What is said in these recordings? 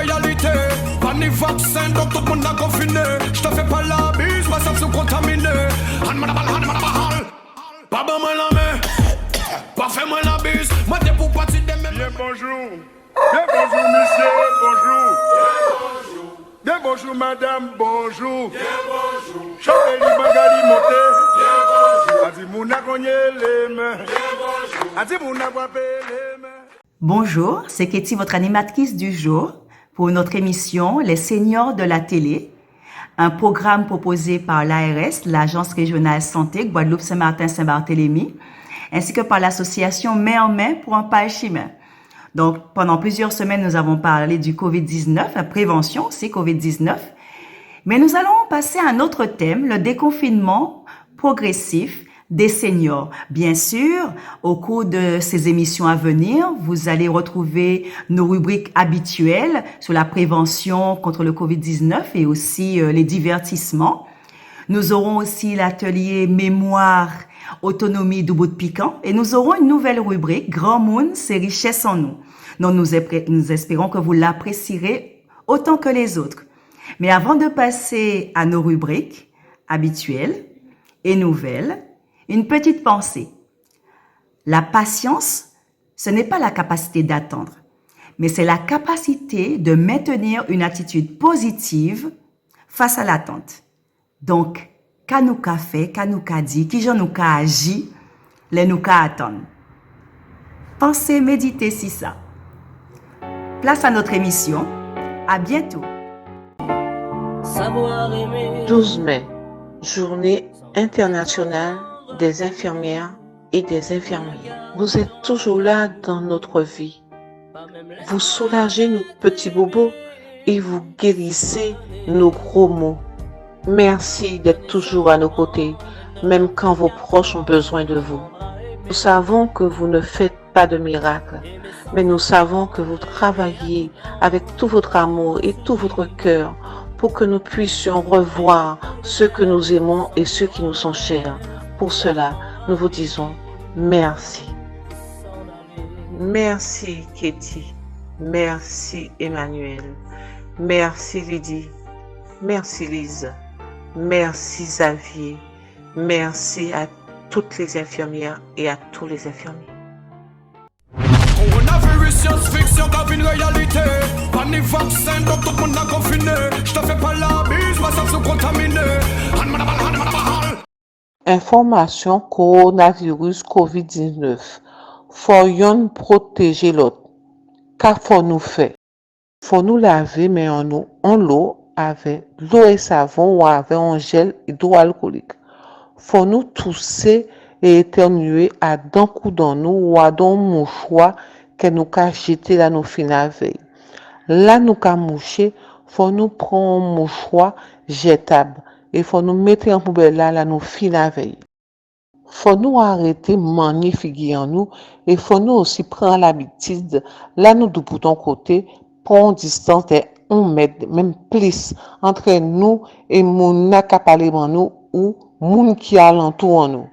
réalité. Pas ni vaccin, donc tout le monde a confiné. Je te fais pas la bise, ma sape sont contaminées. Pas bon moi la main, pas fait moi la bise. Moi t'es pour partir de mes. Bien bonjour. Bien bonjour monsieur, bonjour. Bien bonjour madame, bonjour. Bien bonjour. Chapeli Magali Monté. Bien bonjour. Adi mouna cogné les mains. Bien bonjour. Adi mouna guapé les mains. Bonjour, c'est Katie, votre animatrice du jour pour notre émission Les Seniors de la télé, un programme proposé par l'ARS, l'Agence régionale santé Guadeloupe-Saint-Martin-Saint-Barthélemy, ainsi que par l'association Main en main pour un pas chemin. Donc, pendant plusieurs semaines, nous avons parlé du COVID-19, la prévention, c'est COVID-19, mais nous allons passer à un autre thème, le déconfinement progressif des seniors. Bien sûr, au cours de ces émissions à venir, vous allez retrouver nos rubriques habituelles sur la prévention contre le COVID-19 et aussi les divertissements. Nous aurons aussi l'atelier mémoire, autonomie du bout de piquant et nous aurons une nouvelle rubrique, Grand Monde, c'est richesse en nous. Donc nous espérons que vous l'apprécierez autant que les autres. Mais avant de passer à nos rubriques habituelles et nouvelles, une petite pensée. La patience, ce n'est pas la capacité d'attendre, mais c'est la capacité de maintenir une attitude positive face à l'attente. Donc, qu'a nous qu'a fait, qu'a nous qu'a dit, qui j'en nous qu'a agi, les nous qu'a attendre. Pensez, méditez si ça. Place à notre émission. À bientôt. 12 mai, journée internationale des infirmières et des infirmiers. Vous êtes toujours là dans notre vie. Vous soulagez nos petits bobos et vous guérissez nos gros maux. Merci d'être toujours à nos côtés, même quand vos proches ont besoin de vous. Nous savons que vous ne faites pas de miracles, mais nous savons que vous travaillez avec tout votre amour et tout votre cœur pour que nous puissions revoir ceux que nous aimons et ceux qui nous sont chers. Pour cela, nous vous disons merci. Merci Katie, merci Emmanuel, merci Lydie, merci Lise, merci Xavier, merci à toutes les infirmières et à tous les infirmiers. Coronavirus, science-fiction, cabine réalité. Pas ni vaccin, donc tout le monde a confiné. Je te fais pas la bise, ma sape sont contaminées. Information coronavirus COVID-19. Faut yon protéger l'autre. Car faut nous faire. Faut nous laver mais en l'eau avec l'eau et savon ou avec un gel hydroalcoolique. Faut nous tousser et éternuer à d'un coup dans nous ou à d'un mouchoir que nous qu'a jeté là nous fin la veille. Là nous qu'a mouché, faut nous prendre un mouchoir jetable. Et faut nous mettre en poubelle là nous fin la veille. Faut nous arrêter magnifier en nous et faut nous aussi prendre l'habitude là nous de bouton côté prendre une distance de 1 mètre même plus entre nous et mon parler en nous ou moun qui alentour en nous.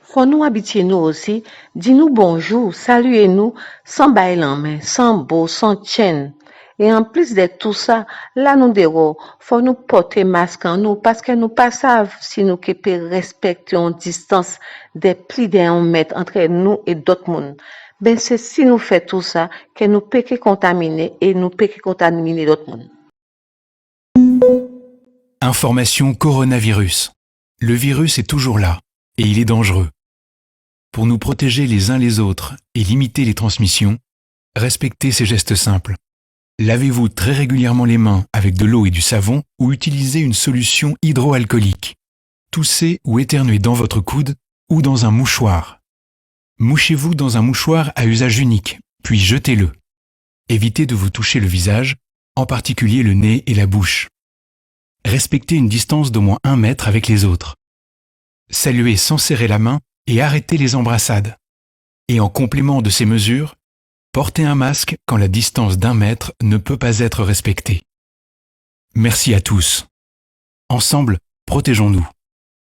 Faut nous habituer nous aussi, dis-nous bonjour, saluez-nous sans bail en main, sans beau, sans chaîne. Et en plus de tout ça, là nous devons, faut nous porter masque en nous parce que nous pas savons si nous pouvons respecter une distance de plus d'1 mètre entre nous et d'autres monde. Ben c'est si nous faisons tout ça que nous pouvons contaminer et nous pouvons contaminer d'autres monde. Information coronavirus. Le virus est toujours là et il est dangereux. Pour nous protéger les uns les autres et limiter les transmissions, respectez ces gestes simples. Lavez-vous très régulièrement les mains avec de l'eau et du savon ou utilisez une solution hydroalcoolique. Toussez ou éternuez dans votre coude ou dans un mouchoir. Mouchez-vous dans un mouchoir à usage unique, puis jetez-le. Évitez de vous toucher le visage, en particulier le nez et la bouche. Respectez une distance d'au moins 1 mètre avec les autres. Saluez sans serrer la main et arrêtez les embrassades. Et en complément de ces mesures, portez un masque quand la distance d'1 mètre ne peut pas être respectée. Merci à tous. Ensemble, protégeons-nous.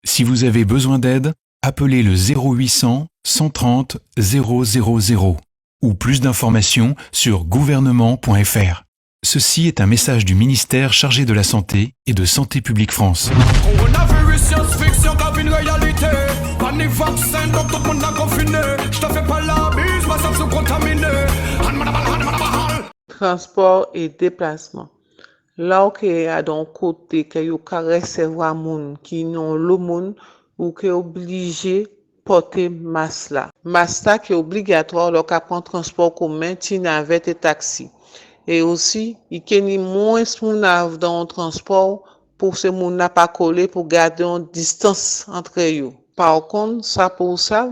Si vous avez besoin d'aide, appelez le 0800 130 000 ou plus d'informations sur gouvernement.fr. Ceci est un message du ministère chargé de la Santé et de Santé publique France. Coronavirus, science-fiction, cabine réalité. Pas ni vaccin, donc tout le monde a confiné. Je te fais pas la bise, ma ça se contaminé. Transport et déplacement. Là où il y a d'un côté que vous recevoir moun qui n'ont le monde ou qui est obligé porter masque là. Masque là qui est obligatoire lorsqu'on prend transport commun, ti navette et taxi. Et aussi, il y a moins moun dans le transport pour ce moun n'a pas collé pour garder une distance entre eux. Par contre, ça pour ça,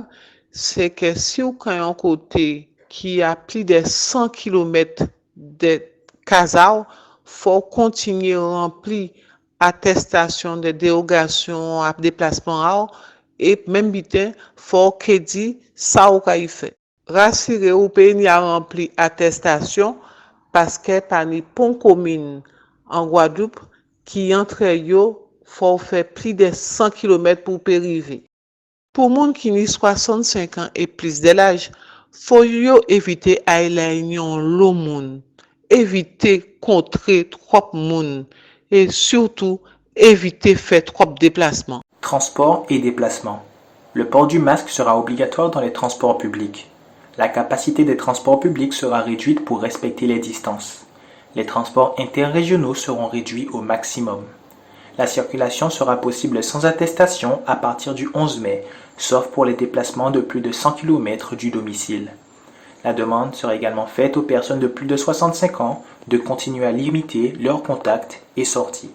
c'est que si vous avez un côté qui a plus de 100 km de casal, faut continuer à remplir attestation de dérogation à déplacement et même bitin faut que dit ça ou qu'il fait. Rassurez ou pays a rempli attestation parce que par les ponts communes en Guadeloupe qui entre yo faut faire plus de 100 km pour arriver. Pour moun qui ni 65 ans et plus de l'âge, faut yo éviter à éloigner l'eau moun. Éviter contrer trop moun et surtout éviter faire trop de déplacements. Transport et déplacement. Le port du masque sera obligatoire dans les transports publics. La capacité des transports publics sera réduite pour respecter les distances. Les transports interrégionaux seront réduits au maximum. La circulation sera possible sans attestation à partir du 11 mai, sauf pour les déplacements de plus de 100 km du domicile. La demande sera également faite aux personnes de plus de 65 ans de continuer à limiter leurs contacts et sorties.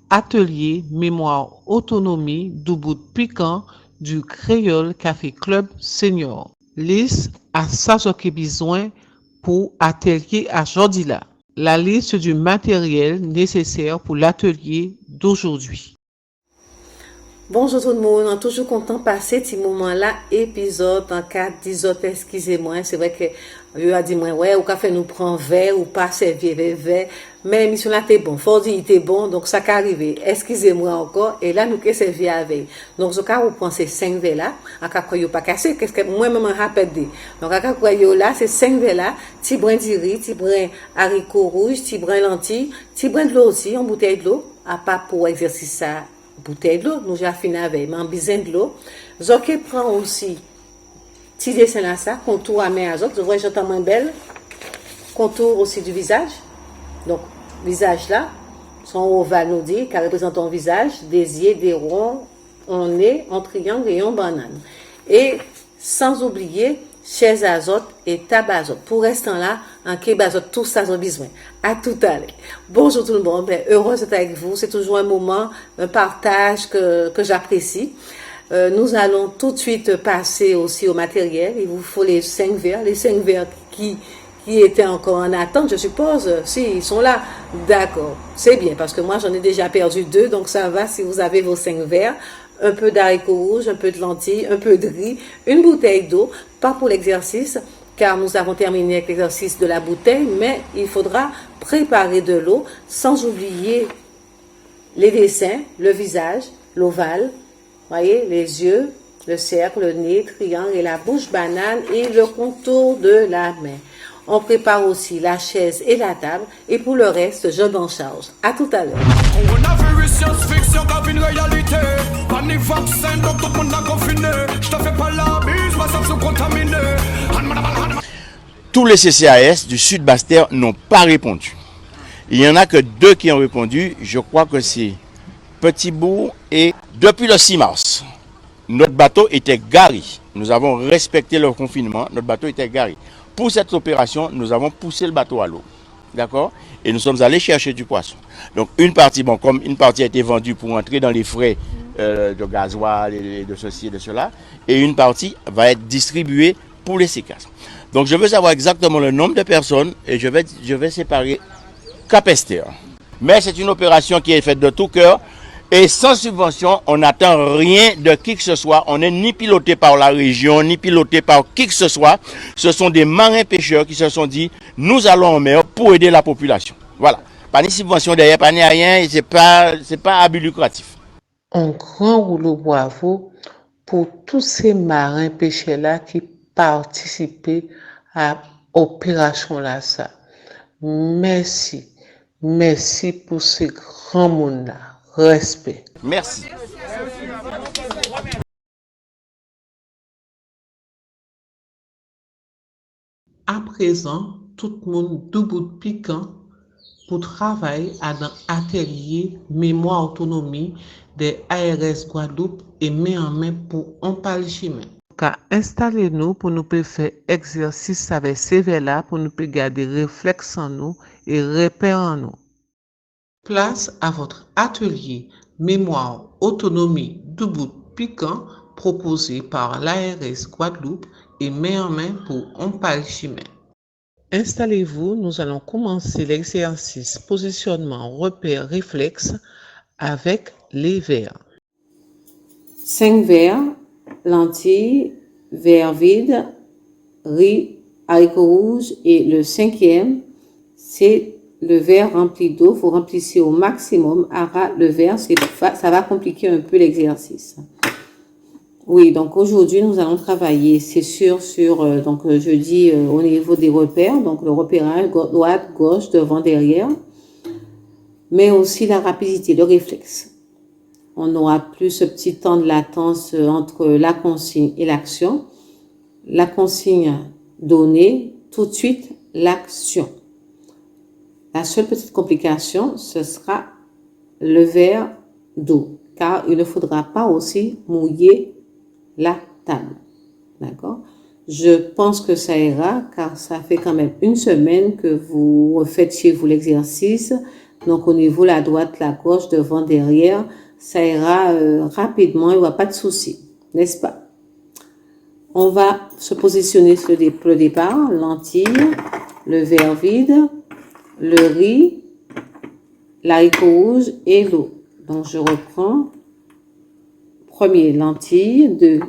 Atelier Mémoire Autonomie du bout piquant du Créole Café Club Senior. Liste à ça ce qui besoin pour atelier à aujourd'hui là. La liste du matériel nécessaire pour l'atelier d'aujourd'hui. Bonjour tout le monde, on est toujours content de passer ce moment-là, épisode en 4, 10 autres, excusez-moi, c'est vrai que je a dit moi ouais, ou fait nous prendre verre ou pas servir verre, mais l'émission là t'es bon, faut dire t'es bon, donc ça qu'est arrivé, excusez-moi encore, et là nous qu'est servi avec. Donc ce cas où prend ces 5 verres là, à quoi yo pas cassé, qu'est-ce que moi même rappelle dit. Donc à quoi yo là, ces 5 verres là, petit brin de riz, petit brin haricots rouges, petit brin lentilles, petit brin de l'eau aussi, en bouteille de l'eau, à part pour exercice ça. Bouteille d'eau, nous j'ai fini avec, mais en besoin de l'eau. Zoké prend aussi, petit dessin là ça, contour à main à Zoké, vous voyez, j'entends moins belle, contour aussi du visage. Donc, visage là, son ovale nous dit, qui représente un visage, des yeux, des ronds, un nez, un triangle et un banane. Et, sans oublier, chaise azote et table azote. Pour l'instant là, en Québec azote, tout ça, ont besoin. À tout à l'heure. Bonjour tout le monde. Ben, heureuse d'être avec vous. C'est toujours un moment, un partage que j'apprécie. Nous allons tout de suite passer aussi au matériel. Il vous faut les 5 verres. Les 5 verres qui étaient encore en attente, je suppose. Si, ils sont là. D'accord. C'est bien parce que moi, j'en ai déjà perdu 2. Donc, ça va si vous avez vos 5 verres. Un peu d'haricots rouges, un peu de lentilles, un peu de riz, une bouteille d'eau, pas pour l'exercice, car nous avons terminé avec l'exercice de la bouteille, mais il faudra préparer de l'eau, sans oublier les dessins, le visage, l'ovale, voyez, les yeux, le cercle, le nez, triangle et la bouche banane et le contour de la main. On prépare aussi la chaise et la table. Et pour le reste, je m'en charge. À tout à l'heure. Coronavirus, science-fiction, cabine réalité. Pas ni vaccin, donc tout le monde a confiné. Je te fais pas la bise, ma ça se contaminé. Tous les CCAS du Sud Basse-Terre n'ont pas répondu. Il n'y en a que 2 qui ont répondu. Je crois que c'est Petit-Bourg et depuis le 6 mars. Notre bateau était garé. Nous avons respecté le confinement. Notre bateau était garé. Pour cette opération, nous avons poussé le bateau à l'eau. D'accord? Et nous sommes allés chercher du poisson. Donc une partie, bon, comme une partie a été vendue pour entrer dans les frais de gasoil et de ceci et de cela, et une partie va être distribuée pour les séquences. Donc je veux savoir exactement le nombre de personnes et je vais séparer Capester. Mais c'est une opération qui est faite de tout cœur. Et sans subvention, on n'attend rien de qui que ce soit. On n'est ni piloté par la région, ni piloté par qui que ce soit. Ce sont des marins pêcheurs qui se sont dit, nous allons en mer pour aider la population. Voilà. Pas ni subvention derrière, pas ni rien, et c'est pas à but lucratif. Un grand rouleau bravo pour tous ces marins pêcheurs-là qui participaient à l'opération là, ça. Merci. Merci pour ces grands mots-là. Respect. Merci. À présent, tout le monde debout de piquant pour travailler à l'atelier Mémoire Autonomie des ARS Guadeloupe et main en main pour un parchemin. Installez-nous pour nous faire exercice avec ces là pour nous garder réflexes en nous et repères en nous. Place à votre atelier Mémoire Autonomie debout piquant proposé par l'ARS Guadeloupe et main en main pour un parchemin. Installez-vous, nous allons commencer l'exercice positionnement repère réflexe avec les verres. 5 verres, lentilles, verre vide, riz, haricots rouges et le 5e, c'est le verre rempli d'eau. Vous remplissez au maximum. Le verre, ça va compliquer un peu l'exercice. Oui, donc aujourd'hui, nous allons travailler, c'est sûr, je dis au niveau des repères, donc le repérage, droite, gauche, devant, derrière, mais aussi la rapidité, le réflexe. On n'aura plus ce petit temps de latence entre la consigne et l'action. La consigne donnée, tout de suite, l'action. La seule petite complication, ce sera le verre d'eau, car il ne faudra pas aussi mouiller la table. D'accord? Je pense que ça ira, car ça fait quand même une semaine que vous refaites chez vous l'exercice. Donc, au niveau la droite, la gauche, devant, derrière, ça ira rapidement, il n'y aura pas de souci, n'est-ce pas? On va se positionner sur le départ, lentilles, le verre vide, le riz, l'haricot rouge et l'eau. Donc, je reprends. Premier, lentilles, 2,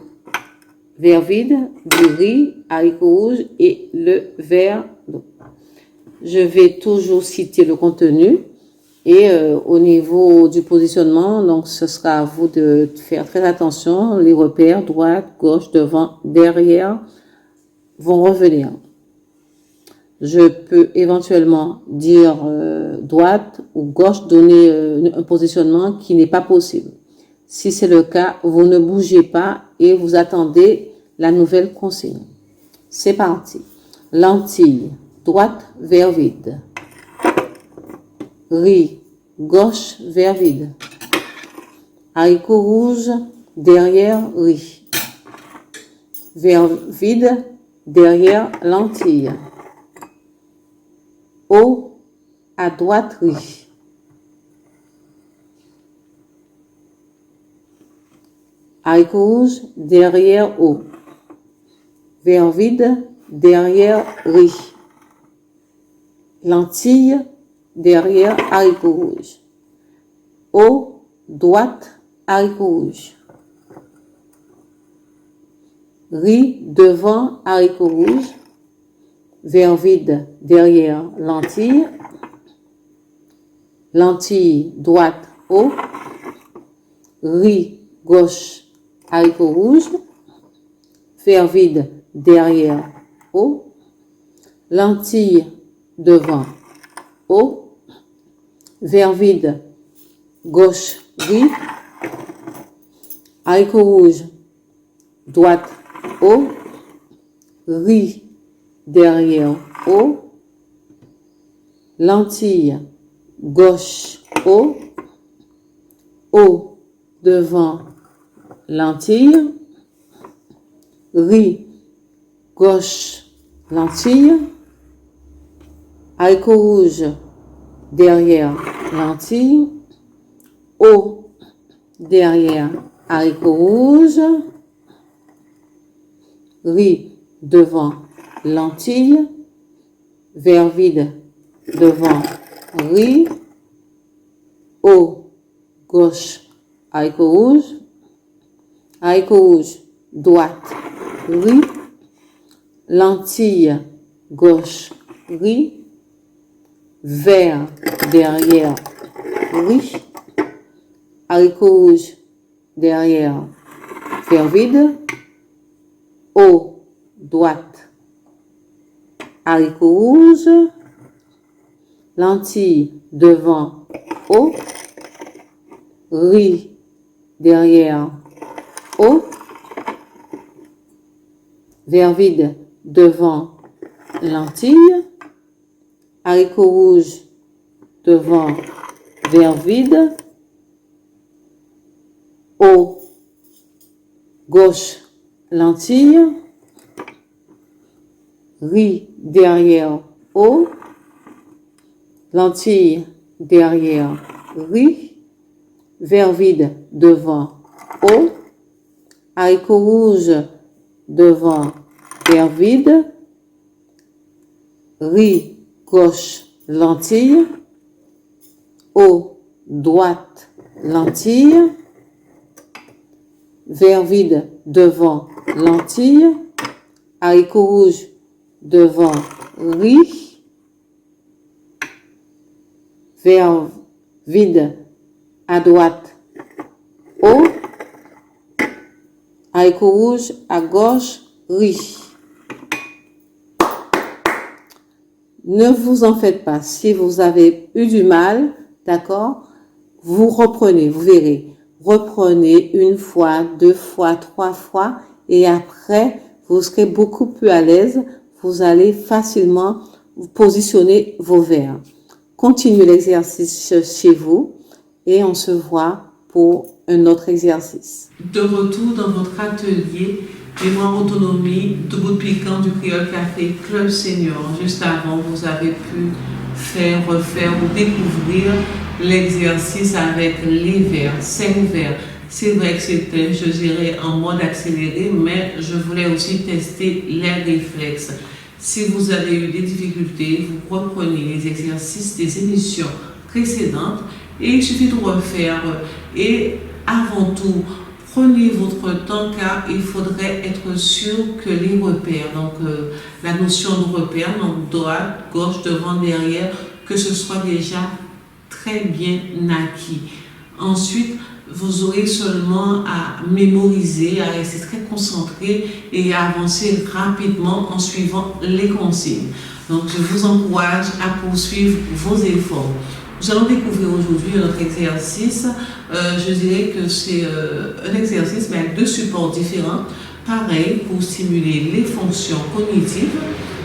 verre vide, du riz, haricot rouge et le verre d'eau. Je vais toujours citer le contenu et au niveau du positionnement, donc ce sera à vous de faire très attention. Les repères, droite, gauche, devant, derrière vont revenir. Je peux éventuellement dire droite ou gauche, donner un positionnement qui n'est pas possible. Si c'est le cas, vous ne bougez pas et vous attendez la nouvelle consigne. C'est parti. Lentilles, droite, verre vide. Riz, gauche, verre vide. Haricots rouges, derrière riz. Verre vide, derrière lentilles. Eau, à droite riz. Haricots rouges, derrière eau. Verre vide, derrière riz. Lentilles, derrière haricots rouges. Eau, droite, haricots rouges. Riz, devant haricots rouges. Verre vide, derrière lentilles. Lentilles, droite, eau. Riz, gauche, haricots rouges. Verre vide, derrière, eau. Lentilles, devant, eau. Verre vide, gauche, riz. Haricots rouges, droite, eau. Riz, derrière, eau. Lentilles, gauche, eau. Eau, devant, lentilles. Riz, gauche, lentilles. Haricots rouges, derrière, lentilles. Eau, derrière, haricots rouges. Riz, devant, lentilles. Verre vide, devant, riz. Eau, gauche, haricots rouges. Haricots rouges, droite, riz. Lentilles, gauche, riz. Vert, derrière, riz. Haricots rouges, derrière, verre vide. Eau, droite, haricots rouges. lentilles devant eau, riz derrière eau, verre vide devant lentilles, haricots rouges devant verre vide, eau gauche lentilles, riz derrière eau, lentilles derrière riz, verre vide devant eau, haricots rouges devant verre vide, riz gauche lentilles, eau droite lentilles, verre vide devant lentilles, haricots rouges devant riz, verre vide à droite eau, haricots rouges à gauche riz. Ne vous en faites pas. Si vous avez eu du mal, d'accord, vous reprenez, vous verrez. Reprenez une fois, 2 fois, 3 fois et après, vous serez beaucoup plus à l'aise. Vous allez facilement positionner vos verres. Continuez l'exercice chez vous et on se voit pour un autre exercice. De retour dans votre atelier Mémoire Autonomie, debout piquant du Créole Café Club Senior. Juste avant, vous avez pu refaire ou découvrir l'exercice avec les verres, 5 verres. C'est vrai que c'était, je dirais, en mode accéléré, mais je voulais aussi tester les réflexes. Si vous avez eu des difficultés, vous reprenez les exercices des émissions précédentes et il suffit de refaire. Et avant tout, prenez votre temps car il faudrait être sûr que les repères, donc la notion de repère, donc droite, gauche, devant, derrière, que ce soit déjà très bien acquis. Ensuite, vous aurez seulement à mémoriser, à rester très concentré et à avancer rapidement en suivant les consignes. Donc, je vous encourage à poursuivre vos efforts. Nous allons découvrir aujourd'hui notre exercice. Je dirais que c'est un exercice, mais avec 2 supports différents. Pareil, pour stimuler les fonctions cognitives,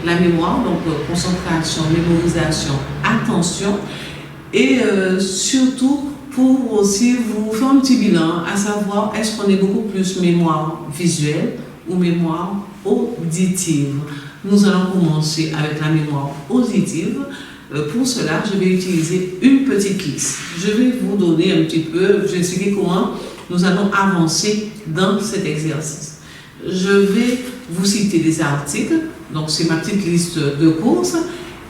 la mémoire, donc concentration, mémorisation, attention. Et surtout, pour aussi vous faire un petit bilan, à savoir, est-ce qu'on est beaucoup plus mémoire visuelle ou mémoire auditive. Nous allons commencer avec la mémoire auditive. Pour cela, je vais utiliser une petite liste. Je vais vous donner un petit peu, je vais expliquer comment nous allons avancer dans cet exercice. Je vais vous citer des articles, donc c'est ma petite liste de courses,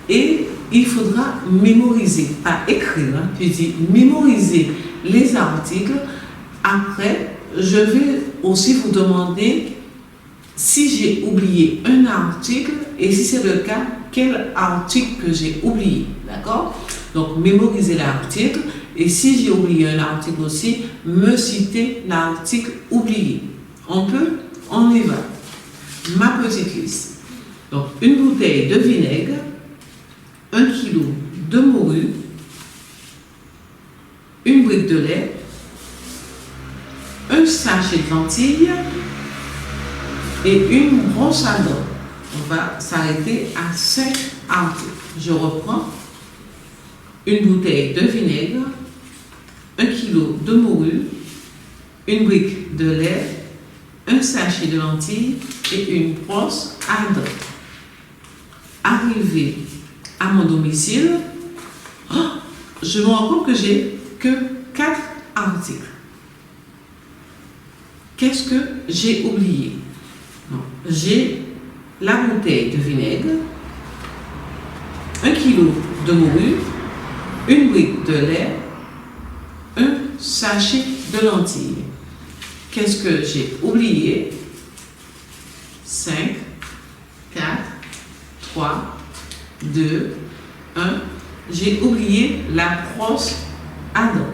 et il faudra mémoriser, pas écrire, je dis mémoriser les articles. Après, je vais aussi vous demander si j'ai oublié un article et si c'est le cas, quel article que j'ai oublié, d'accord? Donc, mémoriser l'article et si j'ai oublié un article aussi, me citer l'article oublié. On y va. Ma petite liste. Donc, une bouteille de vinaigre, 1 kg de morue, une brique de lait, un sachet de lentilles et une brosse à dents. On va s'arrêter à 5 articles. Je reprends. Une bouteille de vinaigre, 1 kg de morue, une brique de lait, un sachet de lentilles et une brosse à dents. Arrivé à mon domicile, je me rends compte que j'ai que 4 articles. Qu'est-ce que j'ai oublié? J'ai la bouteille de vinaigre, 1 kg de morue, une brique de lait, un sachet de lentilles. Qu'est-ce que j'ai oublié? 5, 4, 3, 2, 1. J'ai oublié la brosse à dents.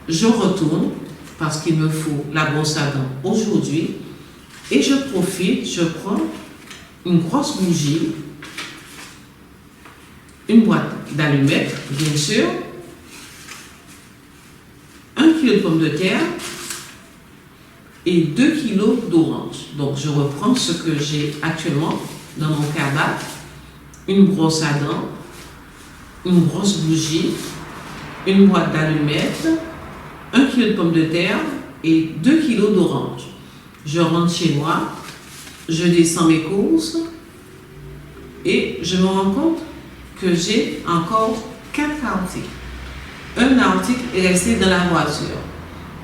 Je retourne parce qu'il me faut la brosse à dents aujourd'hui et je profite, je prends une grosse bougie une boîte d'allumettes, bien sûr, 1 kg de pommes de terre et 2 kg d'oranges. Donc je reprends ce que j'ai actuellement dans mon cabas. Une brosse à dents, une grosse bougie, une boîte d'allumettes, 1 kg de pommes de terre et 2 kg d'oranges. Je rentre chez moi, je descends mes courses et je me rends compte que j'ai encore 4 articles. Un article est resté dans la voiture.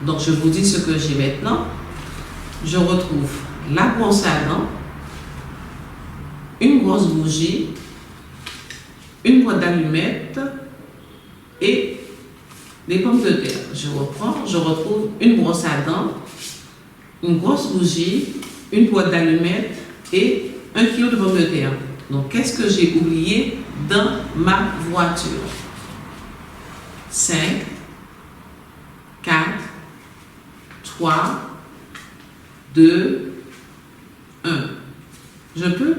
Donc je vous dis ce que j'ai maintenant. Je retrouve la brosse à dents, une grosse bougie, une boîte d'allumettes et des pommes de terre. Je reprends, je retrouve une brosse à dents, une grosse bougie, une boîte d'allumettes et 1 kg de pommes de terre. Donc qu'est-ce que j'ai oublié dans ma voiture? 5, 4, 3, 2, 1. Je peux?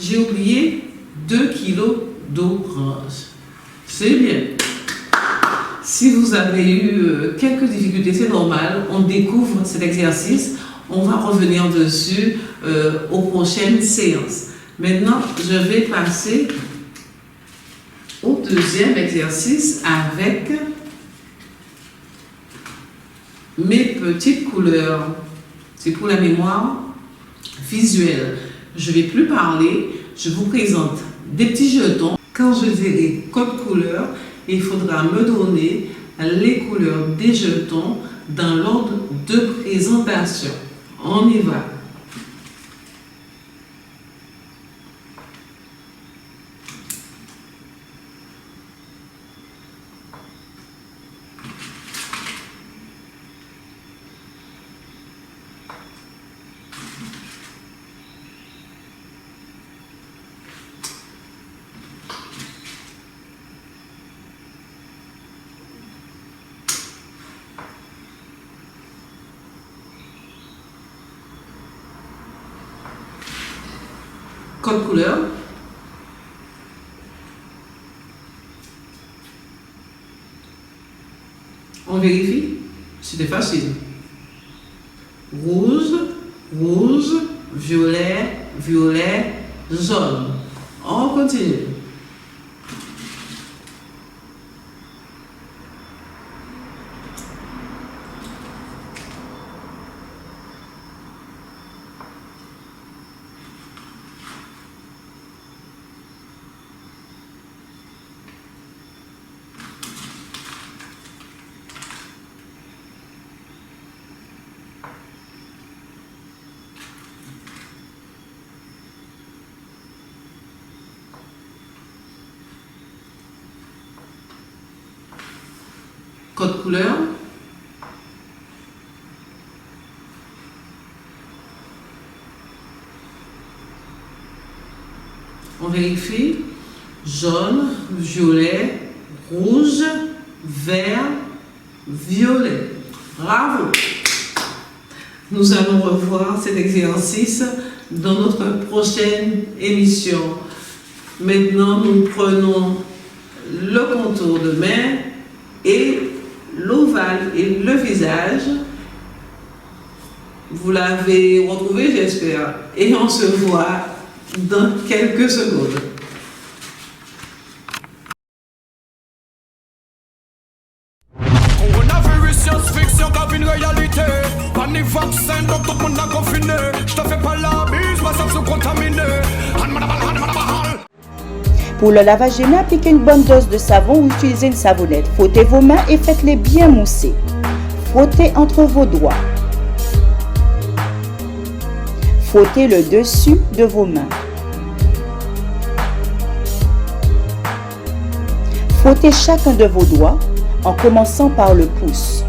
J'ai oublié 2 kg d'orange. C'est bien. Si vous avez eu quelques difficultés, c'est normal. On découvre cet exercice. On va revenir dessus aux prochaines séances. Maintenant, je vais passer au deuxième exercice avec mes petites couleurs. C'est pour la mémoire visuelle. Je ne vais plus parler. Je vous présente des petits jetons. Quand je dirai code couleur, il faudra me donner les couleurs des jetons dans l'ordre de présentation. On y va. Code couleur. On vérifie. C'était facile. Rouge, rouge, violet, violet, jaune. On continue. Code couleur. On vérifie. Jaune, violet, rouge, vert, violet. Bravo! Nous allons revoir cet exercice dans notre prochaine émission. Maintenant, nous prenons le contour de main et l'ovale et le visage. Vous l'avez retrouvé, j'espère. Et on se voit dans quelques secondes. Coronavirus, science-fiction, cabine réalité. Pas ni vaccin, donc tout le monde a confiné. Je te fais pas la bise, ma sang se contaminé. Pour le lavage des mains, appliquez une bonne dose de savon ou utilisez une savonnette. Frottez vos mains et faites-les bien mousser. Frottez entre vos doigts. Frottez le dessus de vos mains. Frottez chacun de vos doigts en commençant par le pouce.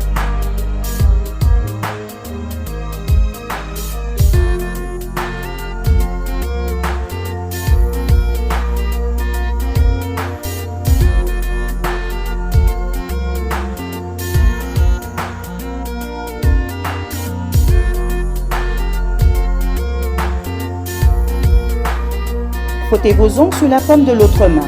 Frottez vos ongles sur la paume de l'autre main.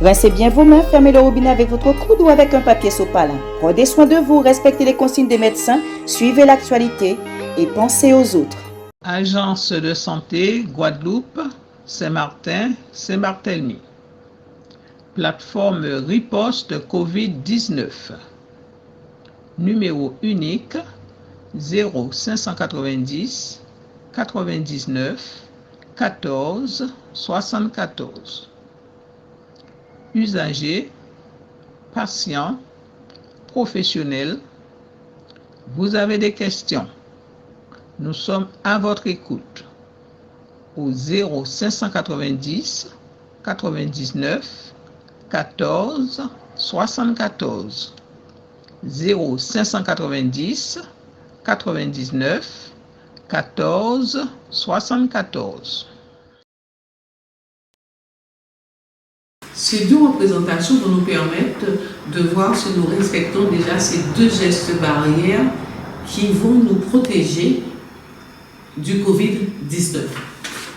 Rincez bien vos mains, fermez le robinet avec votre coude ou avec un papier sopalin. Prenez soin de vous, respectez les consignes des médecins, suivez l'actualité et pensez aux autres. Agence de santé Guadeloupe, Saint-Martin, Saint-Barthélemy. Plateforme riposte Covid-19. Numéro unique 0590 99 14 74. Usagers, patients, professionnels, vous avez des questions. Nous sommes à votre écoute au 0590 99 14 74. 0590 99 14 74. Ces deux représentations vont nous permettre de voir si nous respectons déjà ces deux gestes barrières qui vont nous protéger du Covid-19.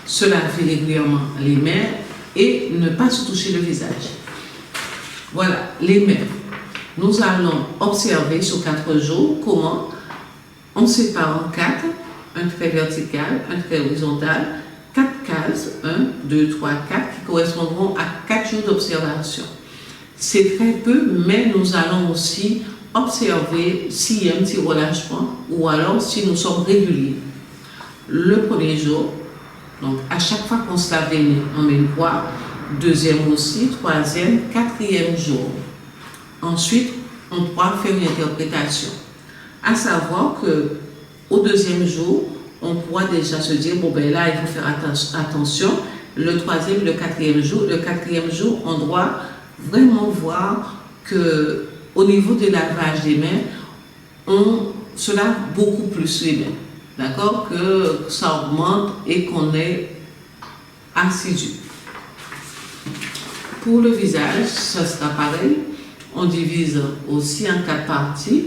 Se laver régulièrement les mains et ne pas se toucher le visage. Voilà, les mains. Nous allons observer sur 4 jours comment on sépare en 4, un trait vertical, un trait horizontal, 4 cases, 1, 2, 3, 4, qui correspondront à 4 jours d'observation. C'est très peu, mais nous allons aussi observer s'il y a un petit relâchement ou alors si nous sommes réguliers. Le premier jour, donc à chaque fois qu'on se lave les mains, on met une croix, deuxième aussi, troisième, quatrième jour. Ensuite, on pourra faire une interprétation. À savoir que au deuxième jour, on pourra déjà se dire, bon ben là, il faut faire attention. Le troisième, le quatrième jour, on doit vraiment voir que au niveau du lavage des mains, on se lave beaucoup plus les mains. D'accord? Que ça augmente et qu'on est assidu. Pour le visage, ça sera pareil. On divise aussi en 4 parties.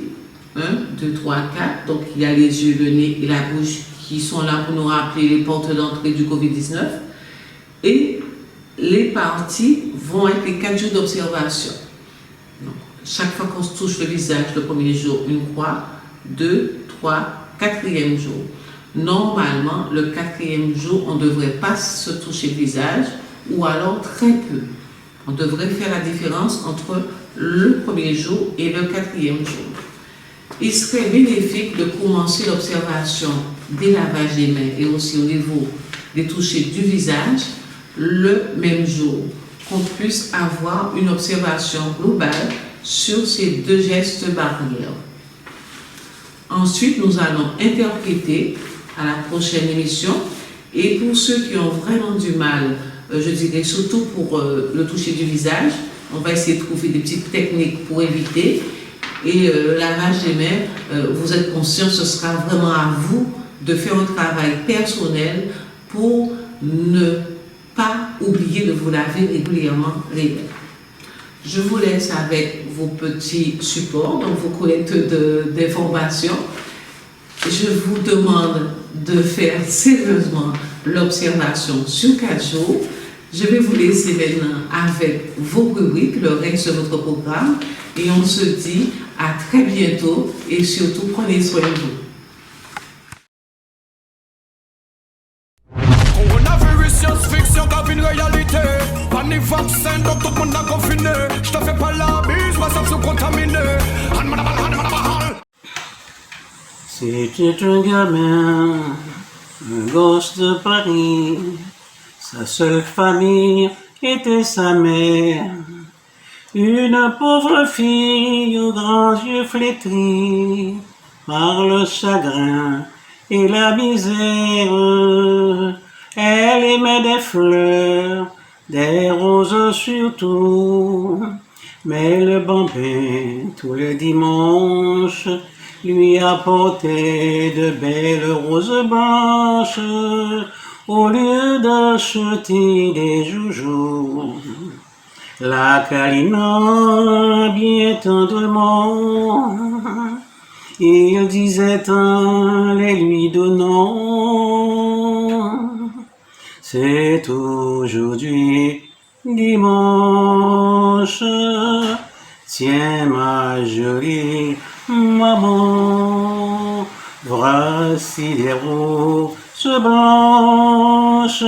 1, 2, 3, 4. Donc il y a les yeux, le nez et la bouche qui sont là pour nous rappeler les portes d'entrée du Covid-19. Et les parties vont être les 4 jours d'observation. Chaque fois qu'on se touche le visage, le premier jour, une croix, 2, 3, 4e jour. Normalement, le 4e jour, on ne devrait pas se toucher le visage ou alors très peu. On devrait faire la différence entre le premier jour et le 4e jour. Il serait bénéfique de commencer l'observation des lavages des mains et aussi au niveau des touchés du visage le même jour, qu'on puisse avoir une observation globale sur ces deux gestes barrières. Ensuite, nous allons interpréter à la prochaine émission. Et pour ceux qui ont vraiment du mal, je dirais surtout pour le toucher du visage, on va essayer de trouver des petites techniques pour éviter. Et le lavage des mains, vous êtes conscient, ce sera vraiment à vous de faire un travail personnel pour ne pas oublier de vous laver régulièrement les mains. Je vous laisse avec vos petits supports, donc vos collectes d'informations. Je vous demande de faire sérieusement l'observation sur 4 jours. Je vais vous laisser maintenant avec vos rubriques, le reste de votre programme, et on se dit à très bientôt et surtout prenez soin de vous. Coronavirus, science-fiction, cabine réalité. Pas ni vaccin, donc tout le monde a confiné. Je te fais pas la bise, moi ça se contaminer. C'était un gamin, un gosse de Paris. Sa seule famille était sa mère. Une pauvre fille aux grands yeux flétris par le chagrin et la misère. Elle aimait des fleurs, des roses surtout, mais le bambin, tous les dimanches, lui apportait de belles roses blanches au lieu d'acheter des joujoux. La câlinant bien tendrement, il disait en les lui donnant, c'est aujourd'hui dimanche. Tiens ma jolie maman, voici des roses blanches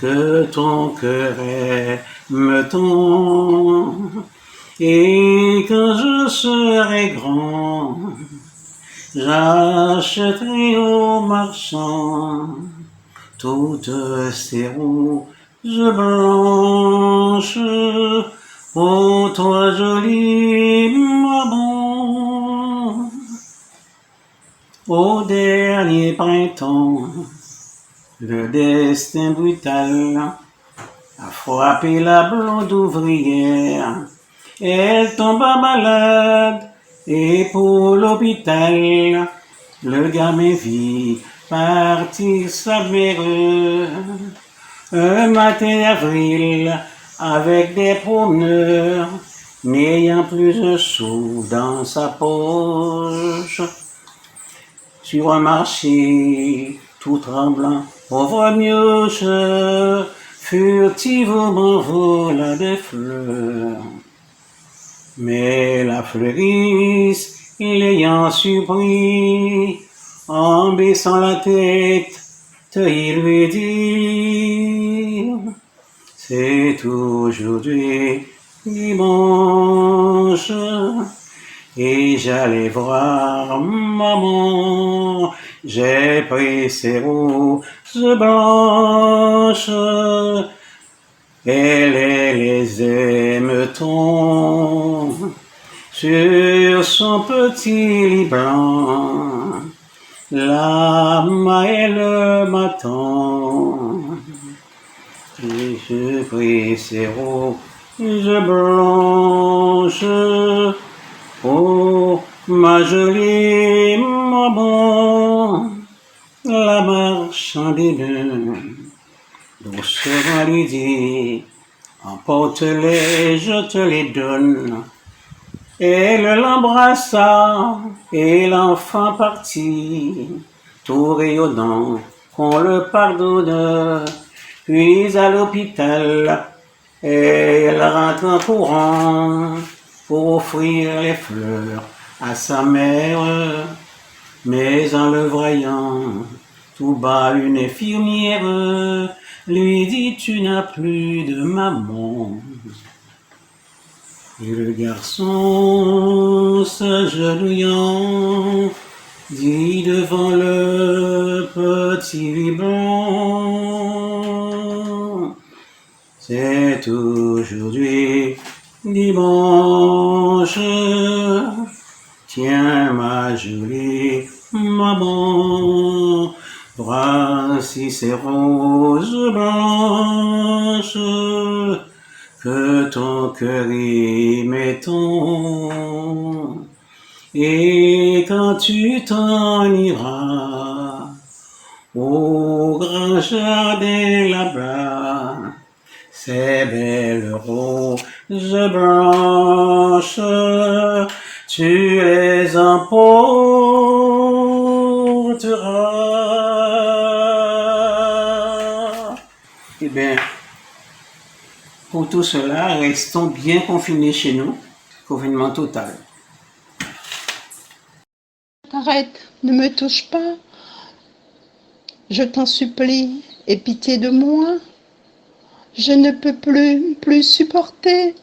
que ton cœur aime tant. Et quand je serai grand, j'achèterai au marchand toutes ces roses blanches pour toi, jolie maman. Au dernier printemps, le destin brutal a frappé la blonde ouvrière. Elle tomba malade et pour l'hôpital, le gamin vit partir sa mère. Un matin d'avril, avec des promeneurs, n'ayant plus un sou dans sa poche, sur un marché tout tremblant, pauvre mioche furtivement vola des fleurs. Mais la fleuriste, l'ayant surpris, en baissant la tête, il lui dit: c'est aujourd'hui dimanche, et j'allais voir maman, j'ai pris ses roses blanches, elle les aime-t-on sur son petit lit blanc, la elle m'attend. Et je pris ses roses blanches, oh ma jolie maman, la marchandine doucement lui dit: emporte-les, je te les donne. Elle l'embrassa et l'enfant partit, tout rayonnant, qu'on le pardonne. Puis à l'hôpital, elle rentre en courant pour offrir les fleurs à sa mère. Mais en le voyant, tout bas une infirmière lui dit: tu n'as plus de maman. Et le garçon, s'agenouillant, dit devant le petit lit blanc: c'est aujourd'hui dimanche, tiens ma jolie maman, voici ces roses blanches que ton cœur aimait tant. Et quand tu t'en iras au grand jardin là-bas, ces belles roses blanches, tu les emporteras. Eh bien, pour tout cela, restons bien confinés chez nous, confinement total. Arrête, ne me touche pas. Je t'en supplie, aie pitié de moi. Je ne peux plus supporter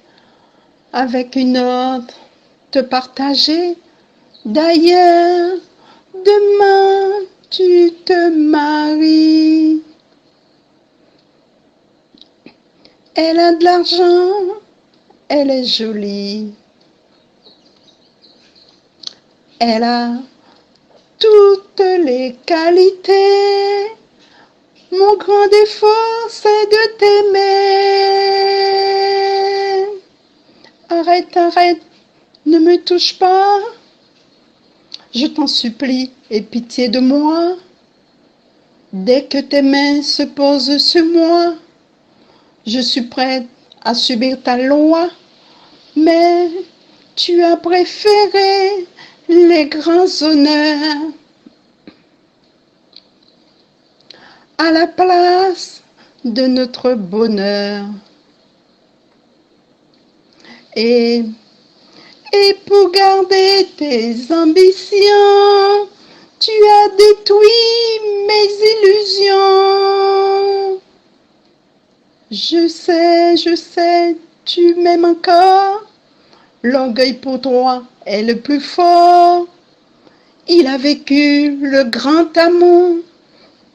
avec une autre te partager. D'ailleurs, demain tu te maries. Elle a de l'argent, elle est jolie. Elle a toutes les qualités. Mon grand défaut, c'est de t'aimer. Arrête, ne me touche pas. Je t'en supplie, aie pitié de moi. Dès que tes mains se posent sur moi, je suis prête à subir ta loi. Mais tu as préféré les grands honneurs à la place de notre bonheur. Et pour garder tes ambitions, tu as détruit mes illusions. Je sais, tu m'aimes encore. L'orgueil pour toi est le plus fort. Il a vécu le grand amour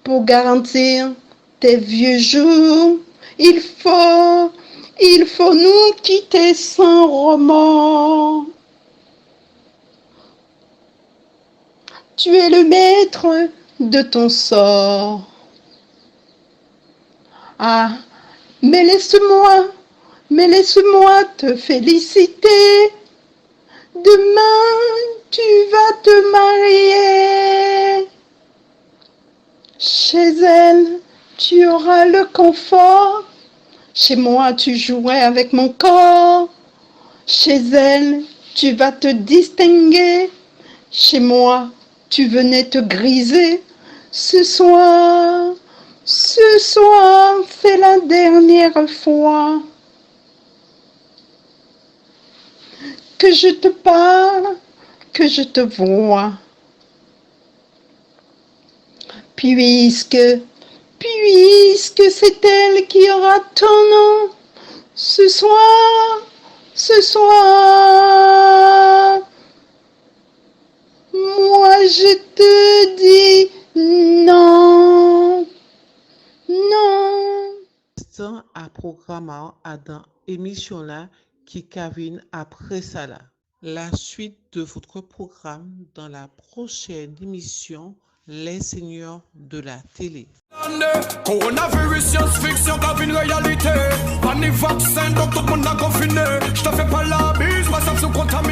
pour garantir tes vieux jours. Il faut nous quitter sans remords. Tu es le maître de ton sort. Ah, mais laisse-moi te féliciter. Demain, tu vas te marier. Chez elle, tu auras le confort. Chez moi, tu jouais avec mon corps. Chez elle, tu vas te distinguer. Chez moi, tu venais te griser. Ce soir, c'est la dernière fois que je te parle, que je te vois. Puisque c'est elle qui aura ton nom ce soir, moi je te dis non. Instant à programme à dans émission là qui cavine après ça là. La suite de votre programme dans la prochaine émission Les Seigneurs de la télé. Coronavirus, science-fiction, cabine réalité. Pas ni vaccin, donc tout le monde a confiné. Je te fais pas la bise, moi ça me contamine.